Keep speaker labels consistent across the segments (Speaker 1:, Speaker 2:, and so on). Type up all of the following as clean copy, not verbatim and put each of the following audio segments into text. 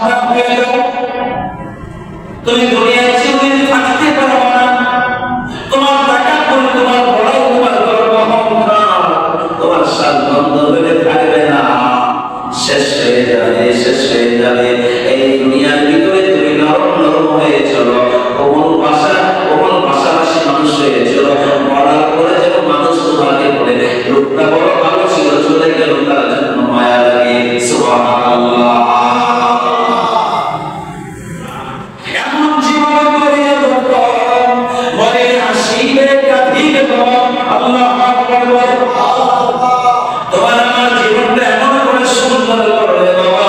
Speaker 1: সন্তান হয়ে যাও, তুমি দুনিয়ায় চিরদিন থাকতে পারবে না। তোমার টাকা করে তোমার বড়াই, তোমার গর্ব অহংকার, তোমার সাত বন্ধ হয়ে থাকবে না, শেষ হয়ে যাবে, শেষ হয়ে যাবে। এই দুনিয়ার ভিতরে তুমি নরম নরম হয়ে চলো, কোমল ভাষাভাষী মানুষ হয়ে চলো। মরার পরে যেন মানুষ তোমাকে বলে লোকটা বড় ভালো ছিল, চলে গেল, তার জন্য মায়া লাগে। সুবহানাল্লাহ। এমন জীবন করিয়া বলে আসিবে কাঁদিবে আল্লাহু আকবার। তোমার আমার জীবনটা এমন করে সুন্দর করবে বাবা,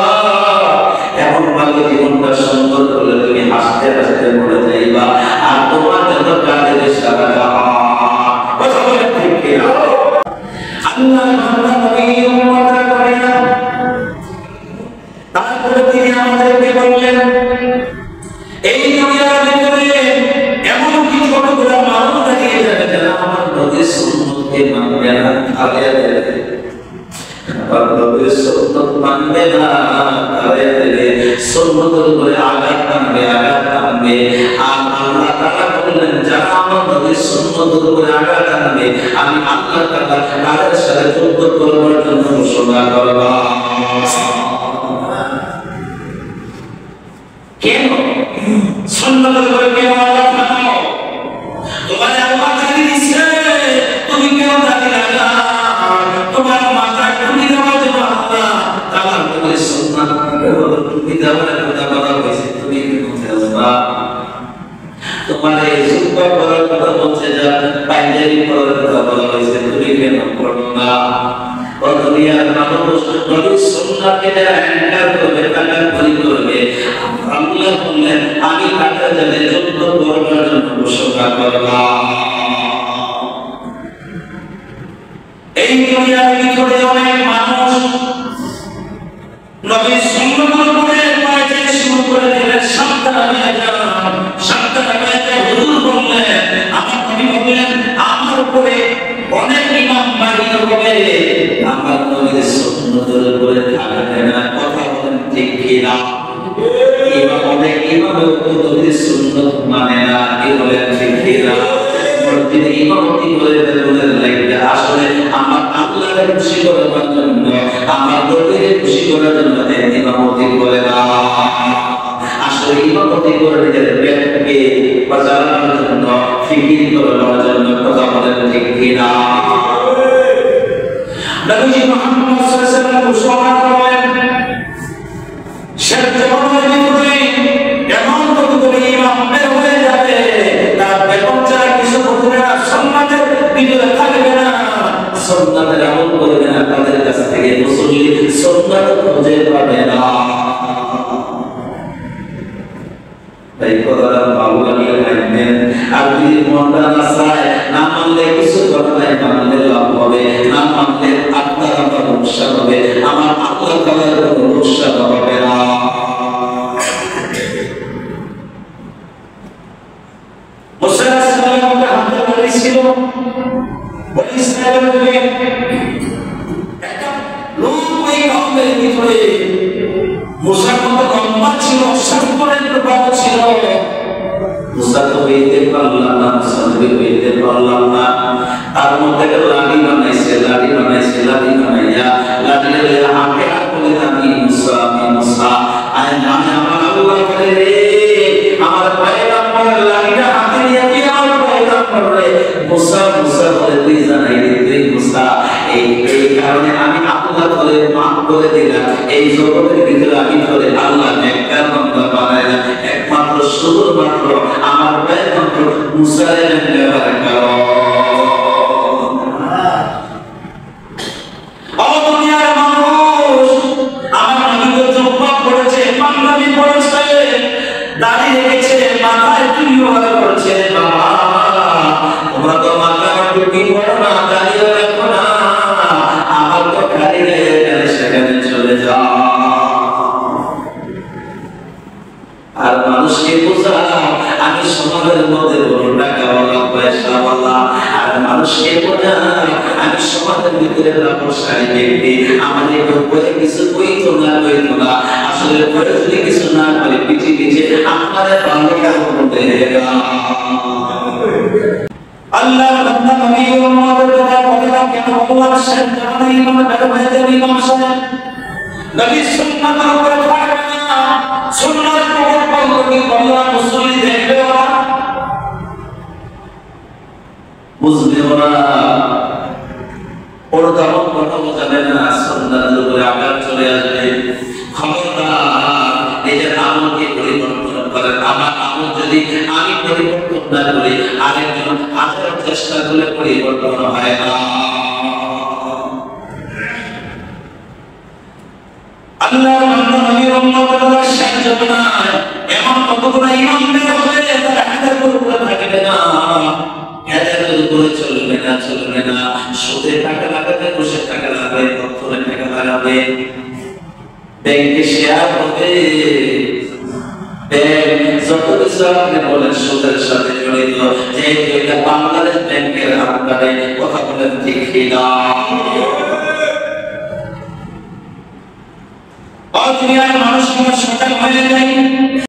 Speaker 1: এমন ভাবে জীবনটা সুন্দর করলে তুমি হাসতে হাসতে মরে যাইবা, আর তোমার জন্য কাঁদবে সারা জাহান। কথা বলে ঠিক কিনা? আল্লাহ বান্দা নবী উম্মত করে না। তারপরে তিনি আমাদেরকে বললেন, এই দুনিয়ার ভিতরে এমন কিছু কতগুলো মানুষ দাঁড়িয়ে যাবে যারা আমার নবীর সুন্নতকে মানবে না, আগে নবীর সুন্নত মানবে না, তারে সুন্নতের উপরে আঘাত আনবে। আর আল্লাহ তাআলা বললেন, যারা আমার নবীর সুন্নতের উপরে আঘাত আনবে, আমি আল্লাহ তাআলা তাদের সাথে যুদ্ধ করবার জন্য ঘোষণা করলাম। কেন সুন্নতের উপরে কেন আঘাত আনো? তোমার আল্লাহ দাঁড়িয়ে দিচ্ছে, তুমি কেন দাঁড়িয়ে লাগা? তোমার মাথায় টুপি দেওয়ার জন্য আল্লাহ তাআলা বলে সুন্নাত টুপি দেওয়ার কথা বলা হয়েছে, তুমি কেন দেওয়া? তোমার এই জুব্বা পরার কথা বলছে, যা পাঞ্জাবি পরার কথা বলা হয়েছে, তুমি কেন করো না? দুনিয়ার মানুষ নবীর সুন্নাতকে যারা ইনকার করবে, তারা পরি করবে, আল্লাহ বললেন আমি তাদের সাথে যুদ্ধ করবার জন্য ঘোষণা করলাম। এই দুনিয়ার ভিতরে অনেক মানুষ নবীর সুন্নাতের উপরে পাইতে শুরু করে দিলেন, সাবধান হয়ে যান, সাবধান হয়ে যান। হুজুর বললেন, আমার নবী বললেন, আমার উপরে অনেক ইমাম বাহিনী হবে, আমার নবীর সুন্নতের উপরে থাকবে না। কথা বলেন ঠিক কিনা? অনেক ইমাম নবীর সুন্নত মানে না, কি বলেন ঠিক কিনা? মসজিদে ইমামতি করে বলেন লাগবে, আসলে আমার আল্লাহকে খুশি করার জন্য, আমার নবীকে খুশি করার জন্য ইমামতি করে না, আসলে ইমামতি করে নিজের পেটকে বাঁচানোর জন্য, ফিকির করার জন্য। কথা বলেন ঠিক কিনা? নবীজি মুহাম্মদ সাল্লাল্লাহু আলাইহি ওয়াসাল্লাম ঘোষণা করেন, শেষ জামানার ভিতরে এমন কতগুলো ইমাম বের হয়ে যাবে, তার বেতন ছাড়া কিছু করবে না, সুন্নাতের ভিতরে থাকবে না, সুন্নাতের আমল করবে না, তাদের কাছ থেকে মুসল্লি সুন্নাত খুঁজে পাবে না। তাই কথাটা ভালো লাগলে মানবেন, আর যদি মনটা না চায়, না মানলে কিছু কথা নাই, মানলে লাভ হবে, না মানলে আপনার আমার লোকসান হবে, আমার আল্লাহ তাআলার কোনো লোকসান হবে না। মুসা আলাইহিস সালামকে হাতে ধরেছিল, বনি ইসরাঈলের একটা লোক ওই কওমের ভিতরে মুসার মতো লম্বা ছিল, সামনের প্রভাব ছিল। মুসা তো হইতে পারলাম না, মুসাকে হইতে পারলাম না। তার মধ্যে লাঠি বানাইছে, লাঠি বানাইয়া লাঠি লইয়া হাতে হাত বলে, আমি মুসা, আমি আমার আল্লাহ বলে রে, আমার পয়গম্বর লাঠিটা হাতে নিয়ে কি আমার পয়গম্বর রে, মুসা বলে তুই জানাই রে, তুই মুসা। এই কারণে আমি আল্লাহ বলে মাফ করে দিলাম, এই জগতের ভিতরে আমি করে আল্লাহ নেককার বান্দা বানাইলাম, একমাত্র শুধুমাত্র আমার পয়গম্বর মুসার ব্যবহার করো। দুনিয়ার মানুষ আমার নবীকে জব্বা করেছে, পাঞ্জাবি পরেছে, দাড়ি রেখেছে, মাথায় টুপি ব্যবহার করছে। বাবা তোমরা তো মাথায় টুপি পরো না, দাড়িও রাখো না, আমার তো খালি গায়ে সেখানে চলে যাও। আর মানুষকে বোঝাও আমি সমাজের মধ্যে বড় টাকাওয়ালা, পয়সাওয়ালা, আর মানুষকে বোঝাও আমি সমাজের ভিতরে ব্যবসায়ী ব্যক্তি, আমাদের কিছু কইতো না। আসলে পরে যদি কিছু না করে পিছে পিছে আপনাদের বান্ধবীরা করতে আল্লাহ বান্দা নবী মুহাম্মদের কথা কেন বলার শেষ জানা ইমাম বেরবাইতে ইমাম সাহেব নবী সুন্নাতের উপরে থাকবে না সুন্নাত উপর বলতে বলা মুসলিম দেখবে ওরা বুঝবে ওরা ওর তেমন কথা বোঝাবে না সুন্নাতের উপরে আঘাত চলে আসবে খবরদার নিজের আমলকে পরিবর্তন করেন আমার আমল যদি আমি পরিবর্তন না করি আরেকজন হাজার চেষ্টা করে পরিবর্তন হয় না আল্লাহ বান্দা নবীর উম্মতের শেষ জামানায় এমন কতগুলো ইমাম বের হবে তারা হাতের উপরে থাকবে না হাতের উপরে চলবে না সুদে টাকা লাগাবে বসে টাকা লাগাবে পথরে টাকা লাগাবে ব্যাংকে শেয়ার হবে যত কিছু আপনি বলেন সুদের সাথে জড়িত যেহেতু এটা বাংলাদেশ ব্যাংকের আন্ডারে কথা বলেন ঠিক কিনা দুনিয়ার মানুষ সচেতন হয়ে যায়